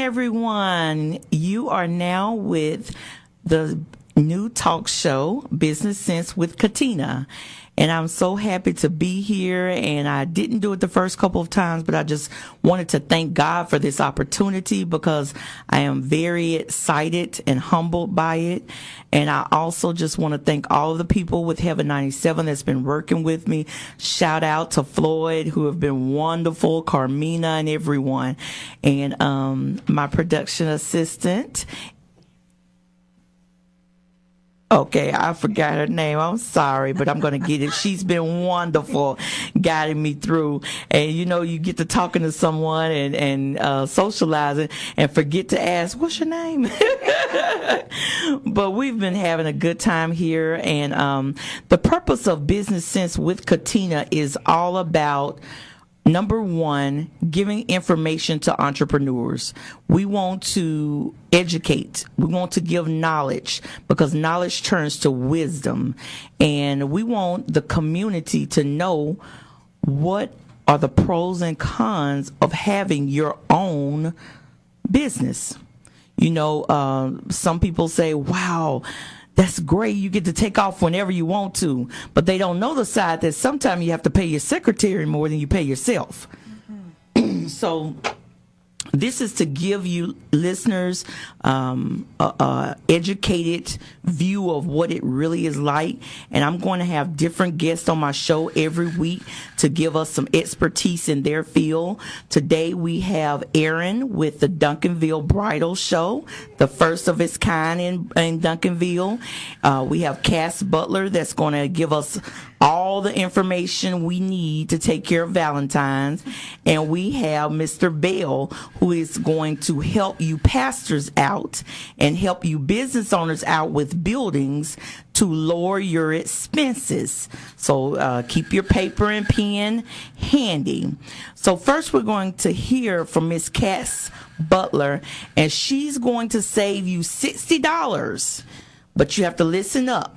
everyone. You are now with the new talk show, Business Sense with Katina. And I'm so happy to be here. And I didn't do it the first couple of times, but I just wanted to thank God for this opportunity because I am very excited and humbled by it. And I also just want to thank all of the people with Heaven 97 that's been working with me. Shout out to Floyd, who have been wonderful, Carmina, and everyone. And my production assistant. Okay, I forgot her name. I'm sorry, but I'm going to get it. She's been wonderful guiding me through. And, you know, you get to talking to someone and socializing and forget to ask, what's your name? But we've been having a good time here. And the purpose of Business Sense with Katina is all about, number one, giving information to entrepreneurs. We want to educate. We want to give knowledge because knowledge turns to wisdom. And we want the community to know what are the pros and cons of having your own business. You know, some people say, wow, that's great. You get to take off whenever you want to. But they don't know the side that sometimes you have to pay your secretary more than you pay yourself. Mm-hmm. So this is to give you listeners a educated view of what it really is like. And I'm going to have different guests on my show every week to give us some expertise in their field. Today we have Aaron with the Duncanville Bridal Show, the first of its kind in Duncanville. We have Cass Butler that's going to give us all the information we need to take care of Valentine's. And we have Mr. Bell, who is going to help you pastors out and help you business owners out with buildings to lower your expenses. So keep your paper and pen handy. So first we're going to hear from Miss Cass Butler, and she's going to save you $60, but you have to listen up.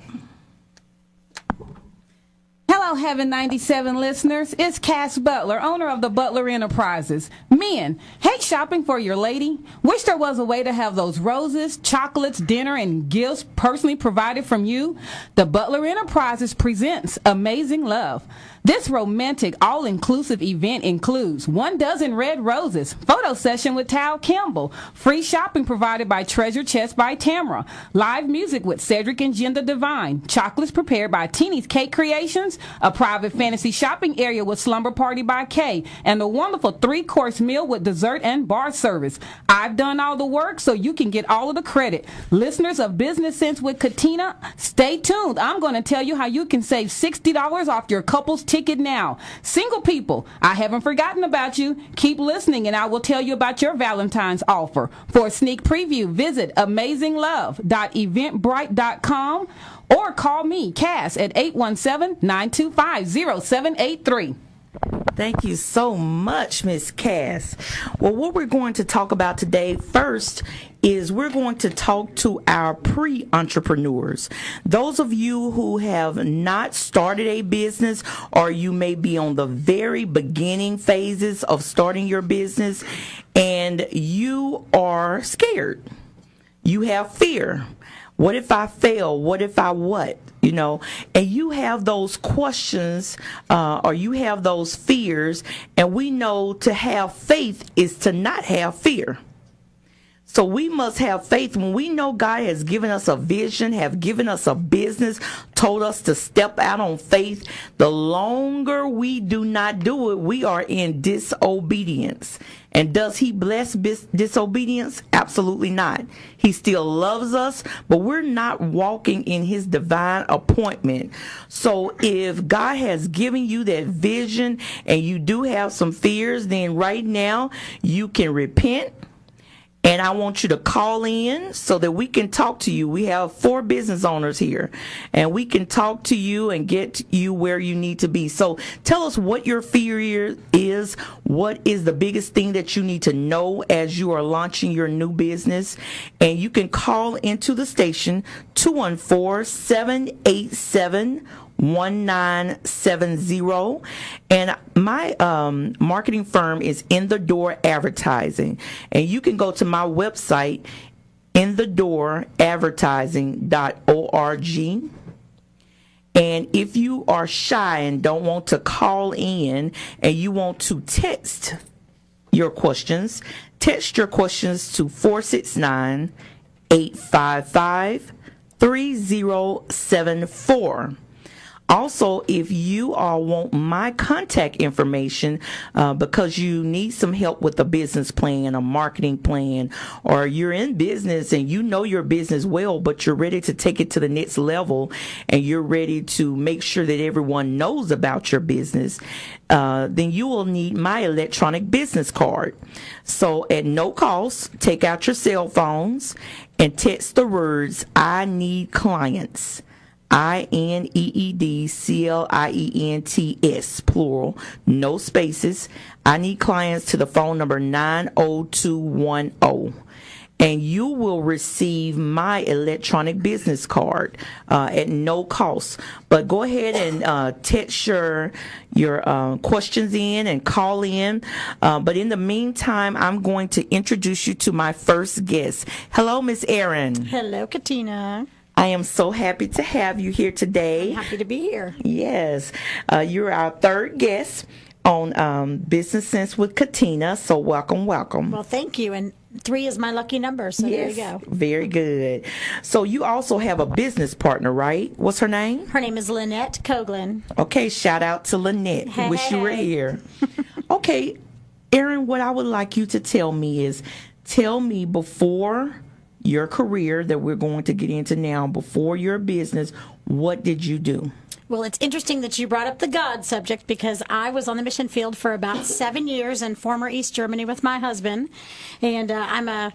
Hello, Heaven 97 listeners. It's Cass Butler, owner of the Butler Enterprises. Men, hate shopping for your lady? Wish there was a way to have those roses, chocolates, dinner, and gifts personally provided from you? The Butler Enterprises presents Amazing Love. This romantic, all-inclusive event includes 1 dozen red roses, photo session with Tal Campbell, free shopping provided by Treasure Chest by Tamara, live music with Cedric and Jen the Divine, chocolates prepared by Teeny's Cake Creations, a private fantasy shopping area with Slumber Party by Kay, and a wonderful 3-course meal with dessert and bar service. I've done all the work, so you can get all of the credit. Listeners of Business Sense with Katina, stay tuned. I'm going to tell you how you can save $60 off your couple's ticket now. Single people, I haven't forgotten about you. Keep listening and I will tell you about your Valentine's offer. For a sneak preview, visit amazinglove.eventbrite.com or call me, Cass, at 817-925-0783. Thank you so much, Miss Cass. Well, what we're going to talk about today first is we're going to talk to our pre-entrepreneurs. Those of you who have not started a business, or you may be on the very beginning phases of starting your business, and you are scared. You have fear. What if I fail? What if I what? You know, and you have those questions or you have those fears, and we know to have faith is to not have fear. So we must have faith when we know God has given us a vision, have given us a business, told us to step out on faith. The longer we do not do it, we are in disobedience. And does he bless disobedience? Absolutely not. He still loves us, but we're not walking in his divine appointment. So if God has given you that vision and you do have some fears, then right now you can repent. And I want you to call in so that we can talk to you. We have 4 business owners here, and we can talk to you and get you where you need to be. So tell us what your fear is. What is the biggest thing that you need to know as you are launching your new business? And you can call into the station 214-787 1970. And my marketing firm is In the Door Advertising. And you can go to my website, inthedooradvertising.org. And if you are shy and don't want to call in and you want to text your questions to 469-855-3074. Also, if you all want my contact information because you need some help with a business plan, a marketing plan, or you're in business and you know your business well, but you're ready to take it to the next level and you're ready to make sure that everyone knows about your business, then you will need my electronic business card. So at no cost, take out your cell phones and text the words, "I need clients." INEEDCLIENTS, plural, no spaces. I need clients to the phone number 90210. And you will receive my electronic business card at no cost. But go ahead and text your questions in and call in. But in the meantime, I'm going to introduce you to my first guest. Hello, Miss Erin. Hello, Katina. I am so happy to have you here today. I'm happy to be here. Yes. You're our third guest on Business Sense with Katina, so welcome. Well, thank you. And 3 is my lucky number, so yes, there you go. Very good. So you also have a business partner, right? What's her name? Her name is Lynette Coughlin. Okay, shout out to Lynette. Hey. Wish you were here. Okay, Erin, what I would like you to tell me is, tell me before your career that we're going to get into now, before your business, what did you do? Well, it's interesting that you brought up the God subject because I was on the mission field for about 7 years in former East Germany with my husband. And I'm a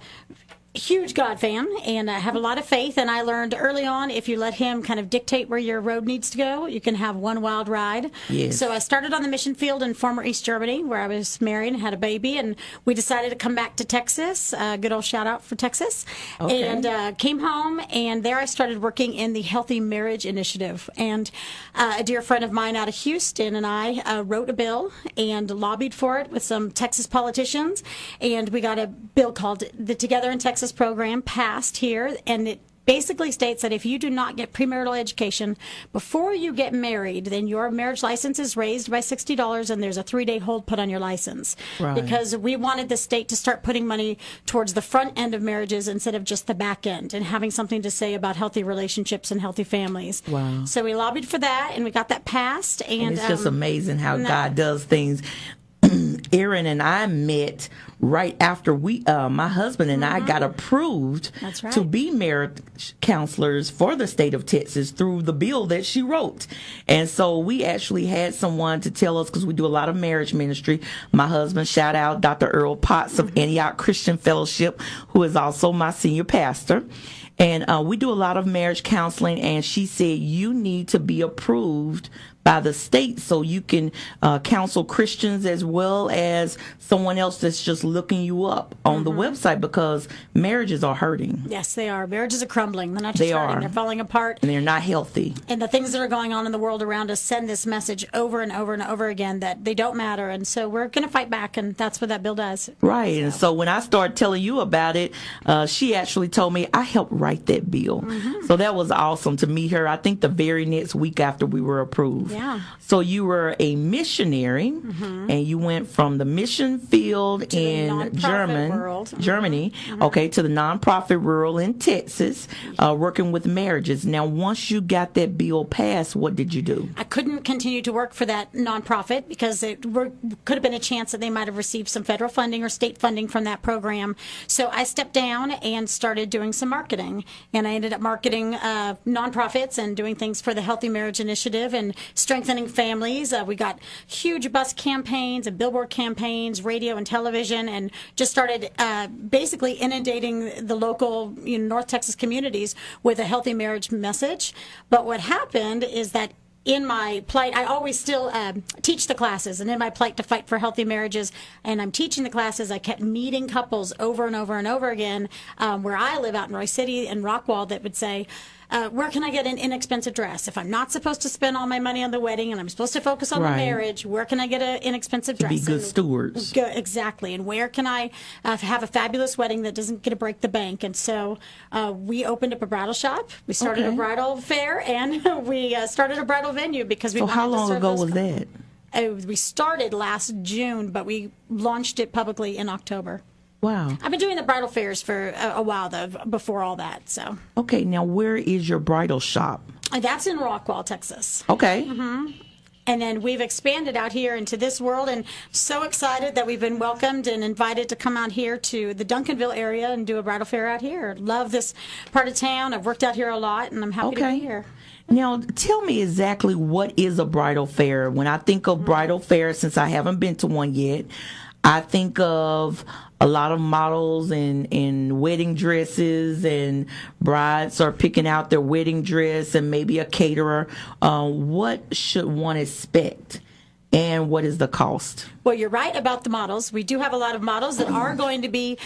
huge God fan and I have a lot of faith. And I learned early on, if you let him kind of dictate where your road needs to go, you can have one wild ride. Yes. So I started on the mission field in former East Germany where I was married and had a baby. And we decided to come back to Texas. Good old shout out for Texas. Okay. And came home and there I started working in the Healthy Marriage Initiative. And a dear friend of mine out of Houston and I wrote a bill and lobbied for it with some Texas politicians. And we got a bill called the Together in Texas program passed here, and it basically states that if you do not get premarital education before you get married, then your marriage license is raised by $60 and there's a 3-day hold put on your license. Right. Because we wanted the state to start putting money towards the front end of marriages instead of just the back end and having something to say about healthy relationships and healthy families. Wow. So we lobbied for that and we got that passed. And it's just amazing how no. God does things. Erin and I met right after my husband and I got approved That's right. to be marriage counselors for the state of Texas through the bill that she wrote. And so we actually had someone to tell us, because we do a lot of marriage ministry. My husband, shout out Dr. Earl Potts of Antioch Christian Fellowship, who is also my senior pastor. And we do a lot of marriage counseling, and she said you need to be approved by the state so you can counsel Christians as well as someone else that's just looking you up on the website, because marriages are hurting. Yes, they are. Marriages are crumbling. They're not just They hurting. are. They're falling apart. And they're not healthy. And the things that are going on in the world around us send this message over and over and over again that they don't matter. And so we're going to fight back, and that's what that bill does. Right. And so when I started telling you about it, she actually told me I helped write that bill. So that was awesome to meet her, I think, the very next week after we were approved. Yeah. So you were a missionary, and you went from the mission field the in nonprofit world. Germany, okay, to the nonprofit rural in Texas, working with marriages. Now, once you got that bill passed, what did you do? I couldn't continue to work for that nonprofit because could have been a chance that they might have received some federal funding or state funding from that program. So I stepped down and started doing some marketing. And I ended up marketing nonprofits and doing things for the Healthy Marriage Initiative and strengthening families. We got huge bus campaigns and billboard campaigns, radio and television, and just started basically inundating the local North Texas communities with a healthy marriage message. But what happened is that in my plight, I always still teach the classes, and in my plight to fight for healthy marriages, and I'm teaching the classes, I kept meeting couples over and over and over again where I live out in Roy City and Rockwall that would say, where can I get an inexpensive dress? If I'm not supposed to spend all my money on the wedding and I'm supposed to focus on the marriage, where can I get an inexpensive dress? Be good stewards. Exactly. And where can I have a fabulous wedding that doesn't get to break the bank? And so we opened up a bridal shop. We started a bridal fair, and we started a bridal venue because we wanted to serve how long ago was that? We started last June, but we launched it publicly in October. Wow. I've been doing the bridal fairs for a while, though, before all that. So. Okay, now where is your bridal shop? That's in Rockwall, Texas. Okay. And then we've expanded out here into this world, and so excited that we've been welcomed and invited to come out here to the Duncanville area and do a bridal fair out here. Love this part of town. I've worked out here a lot, and I'm happy to be here. Now, tell me exactly what is a bridal fair. When I think of bridal fair, since I haven't been to one yet, I think of a lot of models in wedding dresses, and brides are picking out their wedding dress, and maybe a caterer. What should one expect, and what is the cost? Well, you're right about the models. We do have a lot of models that are going to be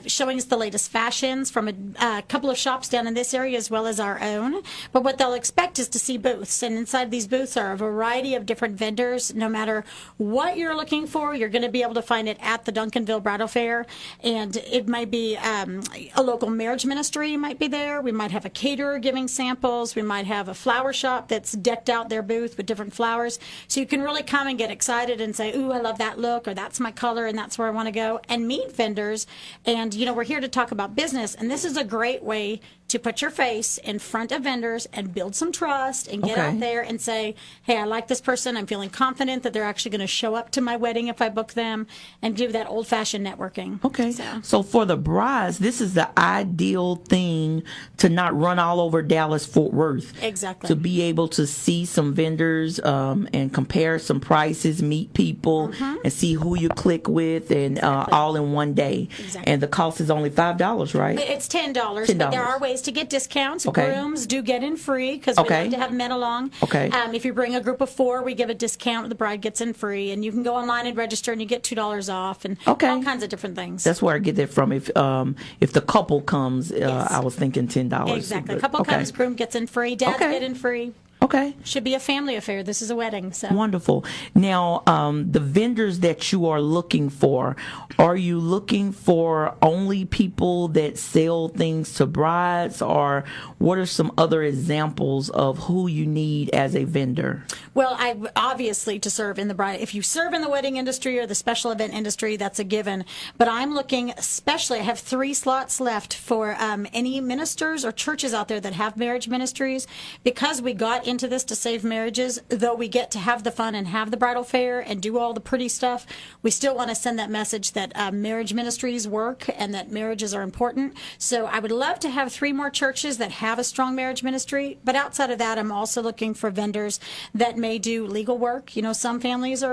showing us the latest fashions from a couple of shops down in this area as well as our own. But what they'll expect is to see booths. And inside these booths are a variety of different vendors. No matter what you're looking for, you're going to be able to find it at the Duncanville Bridal Fair. And it might be a local marriage ministry might be there. We might have a caterer giving samples. We might have a flower shop that's decked out their booth with different flowers. So you can really come and get excited and say, ooh, I love that look, or that's my color, and that's where I want to go, and meet vendors. And we're here to talk about business, and this is a great way to put your face in front of vendors and build some trust and get out there and say, hey, I like this person. I'm feeling confident that they're actually going to show up to my wedding if I book them, and do that old-fashioned networking. Okay. So for the brides, this is the ideal thing to not run all over Dallas-Fort Worth. Exactly. To be able to see some vendors and compare some prices, meet people, and see who you click with, and all in one day. Exactly. And the cost is only $5, right? It's $10. But there are ways to get discounts. Grooms do get in free because we like to have men along. If you bring a group of 4, we give a discount. The bride gets in free, and you can go online and register, and you get $2 off, and all kinds of different things. That's where I get that from. If the couple comes, I was thinking $10. Exactly. Couple comes, groom gets in free, dads get in free. Okay. Should be a family affair. This is a wedding. So wonderful. Now, the vendors that you are looking for, are you looking for only people that sell things to brides, or what are some other examples of who you need as a vendor? Well, obviously to serve in the bride. If you serve in the wedding industry or the special event industry, that's a given. But I'm looking, especially, I have 3 slots left for any ministers or churches out there that have marriage ministries, because we got into this to save marriages. Though we get to have the fun and have the bridal fair and do all the pretty stuff, we still want to send that message that marriage ministries work and that marriages are important. So I would love to have 3 more churches that have a strong marriage ministry. But outside of that, I'm also looking for vendors that may do legal work. Some families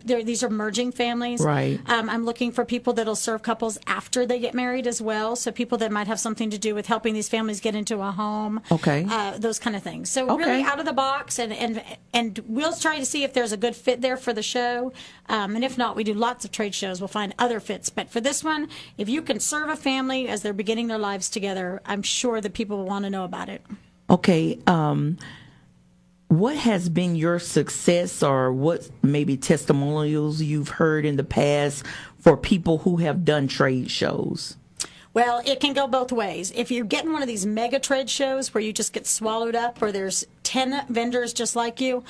these are merging families. Right. I'm looking for people that'll serve couples after they get married as well. So people that might have something to do with helping these families get into a home. Okay. Those kind of things. So really out of the box, and we'll try to see if there's a good fit there for the show. And if not, we do lots of trade shows. We'll find other fits. But for this one, if you can serve a family as they're beginning their lives together, I'm sure that people will want to know about it. Okay. What has been your success, or what maybe testimonials you've heard in the past for people who have done trade shows? Well, it can go both ways. If you're getting one of these mega trade shows where you just get swallowed up, or there's 10 vendors just like you,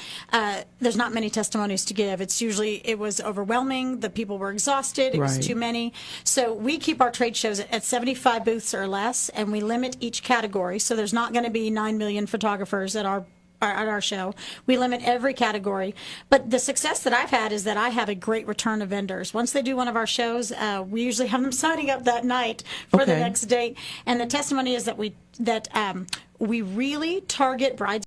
there's not many testimonies to give. It's usually, it was overwhelming, the people were exhausted, it was too many. So we keep our trade shows at 75 booths or less, and we limit each category. So there's not going to be 9 million photographers at our show. We limit every category. But the success that I've had is that I have a great return of vendors. Once they do one of our shows, we usually have them signing up that night for the next date. And the testimony is that we really target brides